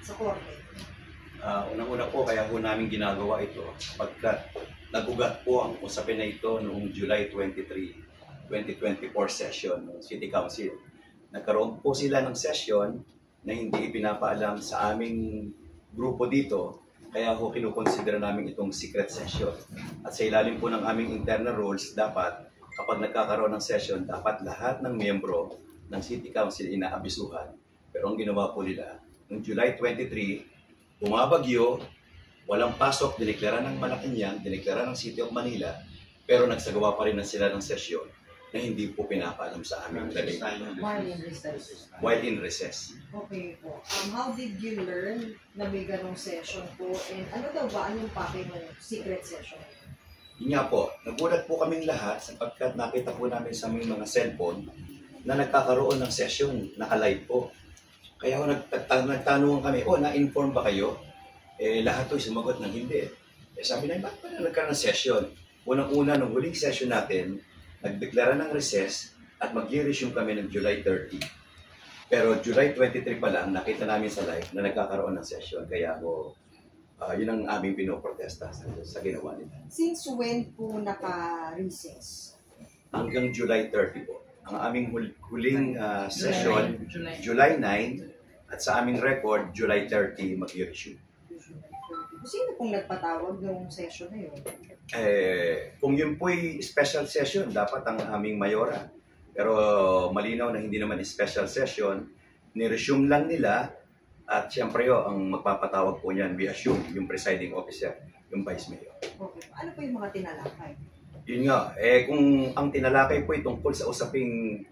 sa korte? Unang-una po, kaya po namin ginagawa ito pagkat nag-ugat po ang usapin na ito noong July 23, 2024 session ng City Council. Nagkaroon po sila ng session na hindi ipinapaalam sa aming grupo dito, kaya po kinukonsidera namin itong secret session. At sa ilalim po ng aming internal rules, dapat kapag nagkakaroon ng session, dapat lahat ng miyembro ng City Council inaabisuhan. Pero ang ginawa po nila, noong July 23, bumabagyo, walang pasok, dineklara ng Malacanang, dineklara ng City of Manila, pero nagsagawa pa rin na sila ng sesyon na hindi po pinapaalam sa aming delegated. While in recess. Okay po. How did you learn na may ganong session po? And ano daw ba ang yung pake ng secret session? Yun nga po, nagulat po kaming lahat sapagkat nakita po namin sa aming mga cellphone na nagkakaroon ng session, naka-live po. Kaya nagtanungan kami, na-inform ba kayo? Lahat to sumagot ng hindi. Sabi na, bakit pa nagkaroon ng session? Unang-una, nung huling session natin, nagdeklara ng recess at mag-resume kami ng July 30. Pero July 23 pa lang, nakita namin sa live na nagkakaroon ng session. Kaya yun ang aming pinoprotesta sa ginawa nila. Since when po naka-recess? Hanggang July 30 po. Ang aming huling session, July 9, at sa aming record, July 30 mag-resume. Sino pong nagpatawag ng session na yun? Kung yun po'y special session, dapat ang aming mayora. Pero malinaw na hindi naman special session, ni-resume lang nila at siyempre ang magpapatawag po niyan, we assume, yung presiding officer, yung vice mayor. Okay. Ano po yung mga tinalakay? Yun nga, kung ang tinalakay po ay tungkol sa usaping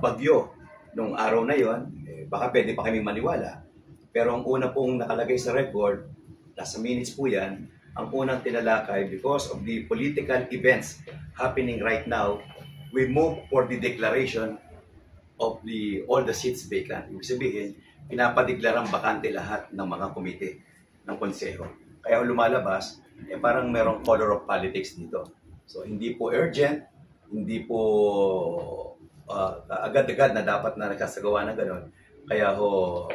bagyo nung araw na yon, baka pwede pa kaming maniwala. Pero ang una pong nakalagay sa record, nasa minutes po yan, ang unang tinalakay, because of the political events happening right now, we move for the declaration of all the seats vacant. Ibig sabihin, pinapadeklarang bakante lahat ng mga komite ng konseho. Kaya lumalabas, parang merong color of politics dito. So hindi po urgent, hindi po agad-agad na dapat na nakasagawa ng gano'n. Kaya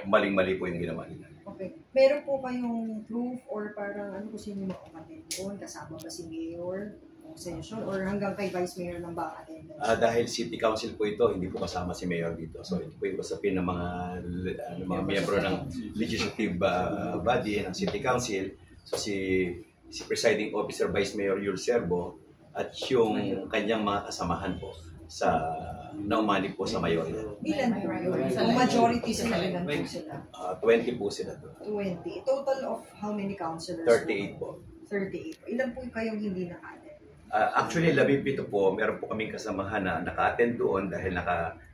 maling-mali po yung ginawa nila. Okay. Meron po kayong proof or parang kung sino maka-attend doon? Kasama ba si Mayor o session? Or hanggang kay Vice Mayor ng ba attendance? Dahil City Council po ito, hindi po kasama si Mayor dito. So ito po yung usapin ng mga miyembro ng legislative body ng City Council. So si Presiding Officer Vice Mayor Yul Serbo at yung kanyang mga kasamahan po sa naumani po sa mayorya. Ilan po yun? Kung majority sila, ilan po sila? 20 po sila doon. 20. Total of how many councilors? 38 po. 38. Ilan po kayong hindi naka-attend? Actually, 17 po. Meron po kaming kasamahan na naka-attend doon dahil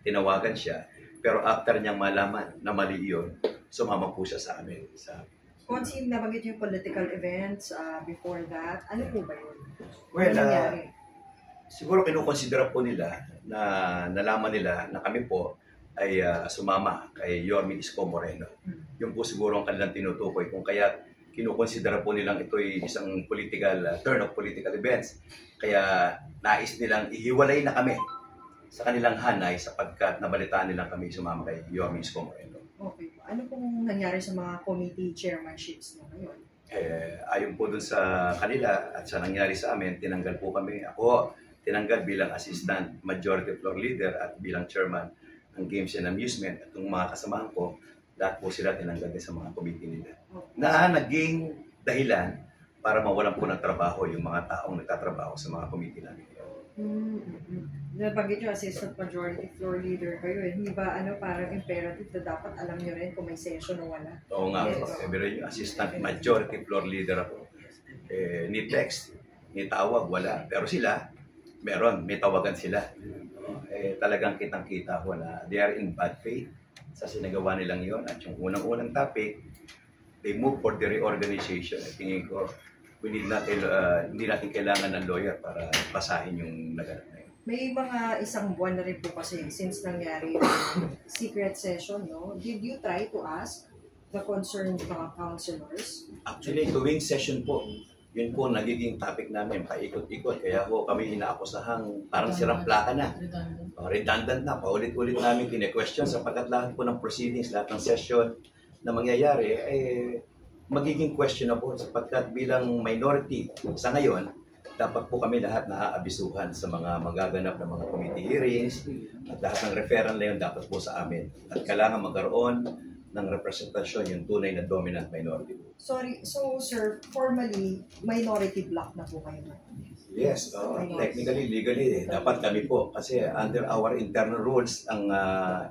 tinawagan siya. Pero after niyang malaman na mali yun, sumama po siya sa amin. Kung yung nabanggit yung political events before that, ano po ba yun? Well, siguro kinukonsidera po nila na nalaman nila na kami po ay sumama kay Yorme Isko Moreno. Yung po siguro ang kanilang tinutukoy kung kaya kinukonsidera po nilang ito'y isang turn of political events. Kaya nais nilang ihiwalay na kami sa kanilang hanay sapagkat nabalitaan nilang kami sumama kay Yorme Isko Moreno. Okay. Ano pong nangyari sa mga committee chairmanships na ngayon? Ayon po dun sa kanila at sa nangyari sa amin, tinanggal po kami. Ako, tinanggal bilang assistant majority floor leader at bilang chairman ng Games and Amusement. At yung mga kasamahan ko, lahat po sila tinanggal din sa mga committee nila. Na naging dahilan para mawalan po ng trabaho yung mga taong nagtatrabaho sa mga committee namin. Nabanggit yung assistant majority floor leader kayo. Hindi ba parang imperative na dapat alam nyo rin kung may session o wala? Oo nga po. Pero yung assistant majority floor leader ako. Ni text, ni tawag, wala. Pero sila, may tawagan sila. Talagang kitang-kita ko na they are in bad faith sa sinagawa nilang yon. At yung unang-unang topic, they move for the reorganization. At tingin ko, hindi natin kailangan ng lawyer para basahin yung naganap na yun. May mga isang buwan na rin po kasi since nangyari yung secret session, no? Did you try to ask the concerned mga councilors? Actually, tuwing session po, yun po nagiging topic namin, paikot-ikot. Kaya kami inakusahang parang sirang plaka na. Redundant na. Paulit-ulit namin kine-question sapagkat lahat po ng proceedings, lahat ng session, na mangyayari ay magiging questionable sapagkat bilang minority sa ngayon, dapat po kami lahat naaabisuhan sa mga magaganap na mga committee hearings at lahat ng referral na yun dapat po sa amin. At kailangan magkaroon ng representasyon yung tunay na dominant minority. Sorry, so sir, formally, minority block na po kayo na? Yes, technically, legally, dapat kami po. Kasi under our internal rules, ang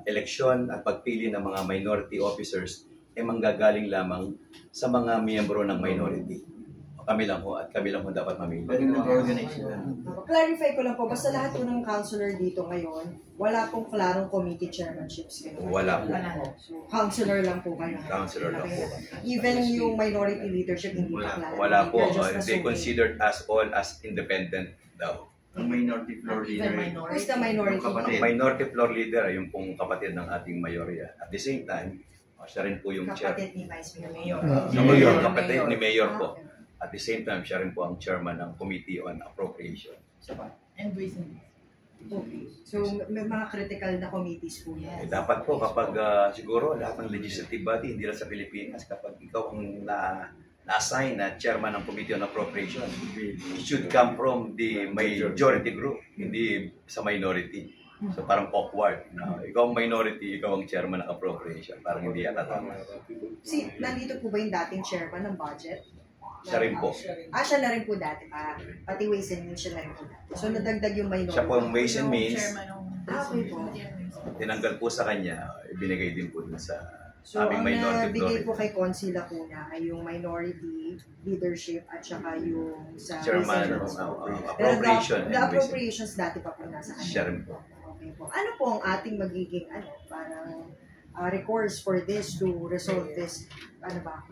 eleksyon at pagpili ng mga minority officers ay manggagaling lamang sa mga miyembro ng minority. Kami lang ho at kami lang ho dapat mamili. Clarify ko lang po, basta lahat po ng councilor dito ngayon, wala pong klarong committee chairmanships kayo. Wala po. So, councilor lang po kayo. Councilor lang po. Even yung minority leadership, hindi pa klaro. Wala po. They're just They assuming. considered us all as independent daw. Ang minority floor leader. Who's the minority? Ang minority floor leader ay yung pong kapatid ng ating mayorya. At the same time, siya rin po yung chair. Kapatid ni Vice Mayor. Mayor, kapatid ni Mayor po. At the same time, siya rin po ang chairman ng Committee on Appropriation. And reason. Okay. So, may mga critical na committees po yan. Dapat po kapag siguro lahat ng legislative body, hindi lang sa Pilipinas, kapag ikaw ang na-assign na chairman ng Committee on Appropriation, it should come from the majority group, hindi sa minority. So parang awkward. Ikaw ang minority, ikaw ang chairman ng appropriation. Parang hindi yata tama. Nandito po ba yung dating chairman ng budget? Siya rin po. Siya na rin po dati pa. Pati Ways and Means siya na rin po dati. So, nadagdag yung minority. Siya po ang Ways and Means. Okay po. Tinanggal po sa kanya, ibinigay din po dun sa So, aming ang minority nabigay floor. po kay Consi Lacuna ay yung minority leadership at saka yung sa Chairman Ways and ng Means. Pero appropriation. the appropriations dati pa po nasa kanya. Siya rin po. Okay po. Ano po ang ating magiging parang recourse for this to resolve this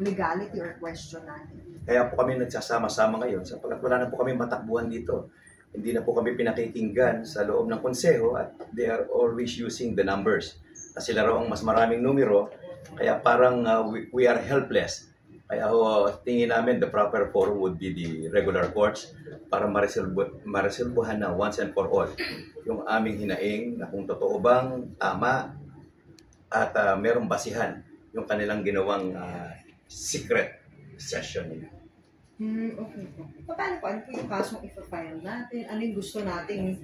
legality or question natin? Kaya po kami nagsasama-sama ngayon sapagkat wala na po kami matakbuhan dito. Hindi na po kami pinakikinggan sa loob ng konseho at they are always using the numbers. Kasi sila raw ang mas maraming numero, kaya parang we are helpless. Kaya tingin namin the proper forum would be the regular courts para maresolbuhan na once and for all yung aming hinaing na kung totoo bang tama at merong basihan yung kanilang ginawang secret session nila. Okay po. Paano po? Ano po yung kasong ipafile natin? Ano yung gusto nating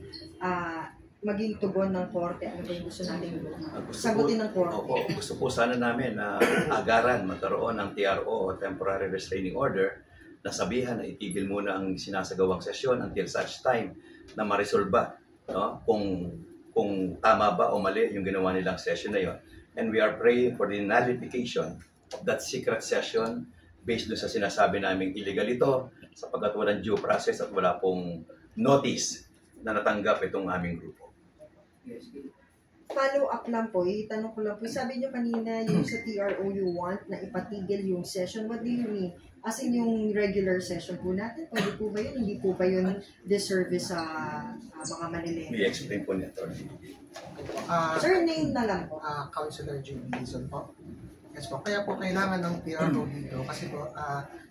maging tugon ng korte? Ano po yung gusto nating sagutin ng korte? Gusto po sana namin na agaran magkaroon ng TRO o Temporary Restraining Order na sabihan na itigil muna ang sinasagawang sesyon until such time na maresolba kung tama ba o mali yung ginawa nilang session na yon. And we are praying for the nullification of that secret session based doon sa sinasabi naming illegal ito sapagkat walang due process at wala pong notice na natanggap itong aming grupo. Follow up lang po, itanong ko lang po. Sabi niyo kanina yung sa TRO you want na ipatigil yung session. What do you mean? As in yung regular session po natin, pwede po ba yun? Hindi po ba yun disservice sa mga Manilena? I-explain po nito. Sir, name na lang po. Councilor J.B. Dizon po. Yes po, kaya po kailangan ng TRO dito kasi po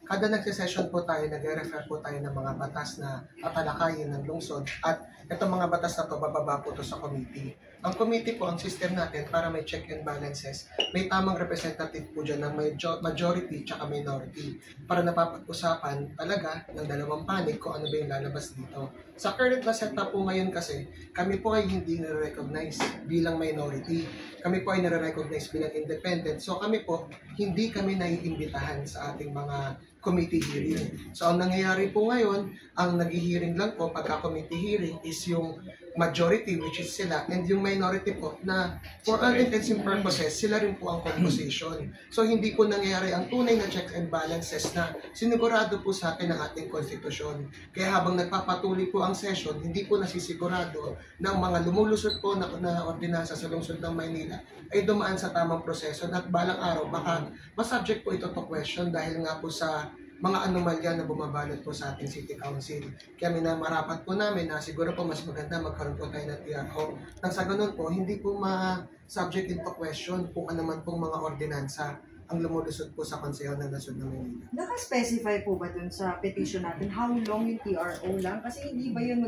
kada nagsisession po tayo, nagre-refer po tayo ng mga batas na tatalakayin ng lungsod at itong mga batas na to bababa po to sa committee. Ang committee po, ang system natin para may check and balances, may tamang representative po dyan ng majority tsaka minority para napapag-usapan talaga ng dalawang panig kung ano ba yung lalabas dito. Sa current na setup po ngayon kasi, kami po ay hindi nare-recognize bilang minority. Kami po ay nare-recognize bilang independent. So kami po, hindi kami naiimbitahan sa ating mga committee hearing. So ang nangyayari po ngayon, ang nag-hearing lang po pagka committee hearing is yung majority, which is sila, and yung minority po na for all intents and purposes, sila rin po ang composition. So hindi po nangyayari ang tunay na checks and balances na sinigurado po sa atin ng ating konstitusyon. Kaya habang nagpapatuloy po ang session, hindi po nasisigurado ng mga lumulusot po na ordinansa sa lungsod ng Maynila ay dumaan sa tamang proseso at balang araw baka masubject po ito to question dahil nga po sa mga anomalya na bumabalot po sa ating City Council. Kaya minamarapat po namin na siguro po mas maganda magkaroon po tayo ng TRO. Nang sa ganun po, hindi po ma-subject into question kung ano man pong mga ordinansa ang lumulusot po sa Konseho ng Nasod ng Maynila. Naka-specify po ba dun sa petition natin how long yung TRO lang? Kasi hindi ba yun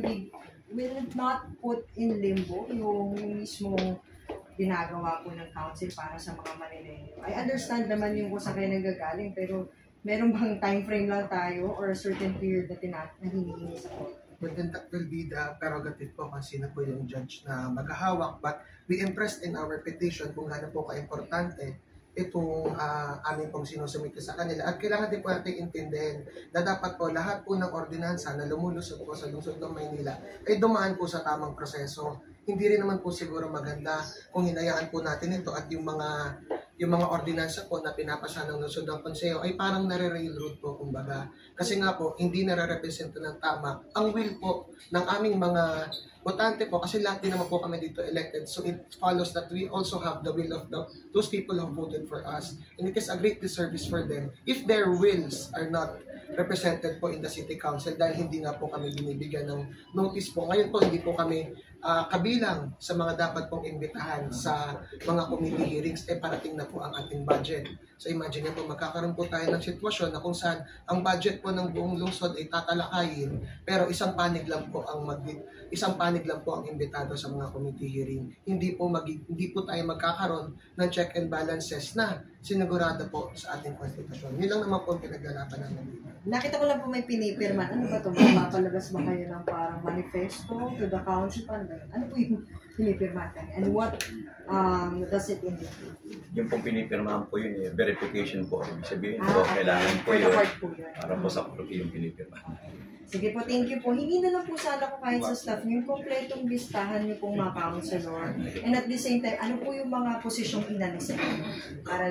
will it not put in limbo yung mismong ginagawa po ng council para sa mga Manileño. I understand naman yung kung saan kayo nanggagaling, pero meron bang time frame lang tayo or a certain period na hinihingi sa court? But then that will be the prerogative po kung sino po yung judge na maghahawak. But we impressed in our petition kung gaano po ka-importante itong aming pong sinusumite sa kanila. At kailangan din po natin intindihin na dapat po lahat po ng ordinansa na lumulusot po sa lungsod ng Maynila ay dumaan po sa tamang proseso. Hindi rin naman po siguro maganda kung hinayaan po natin ito at yung mga ordinansa po na pinapasa ng lungsod ng konseyo ay parang nare-railroad po kumbaga. Kasi nga po, hindi nare-representa ng tama ang will po ng aming mga botante po kasi lahat din naman po kami dito elected. So it follows that we also have the will of those people who voted for us. And it is a great disservice for them if their wills are not represented po in the city council dahil hindi nga po kami binibigyan ng notice po. Ngayon po hindi po kami kabilang sa mga dapat pong imbitahan sa mga committee hearings, parating na po ang ating budget. So imagine po, magkakaroon po tayo ng sitwasyon na kung saan ang budget po ng buong lungsod ay tatalakayin, pero isang panig lang po ang imbitado sa mga committee hearing. Hindi po tayo magkakaroon ng check and balances na sinigurado po sa ating konstitusyon. Yun lang naman po ang pinaglalaban namin dito. Nakita ko lang po may pinipirma. Ano ba ito? Mapapalabas ba kayo ng parang manifesto to the council? Ano po yung pinipirma? And what does it indicate? Yung pong pinipirmahan po yun, verification po. Ibig sabihin po, kailangan po for the yun. court po yun. Para po sa court yung pinipirmahan. Sige po, thank you po. Hindi na lang po sana ko kahit sa staff niyo, yung kompletong listahan niyo pong mga counselor. And at the same time, ano po yung mga posisyong inalis para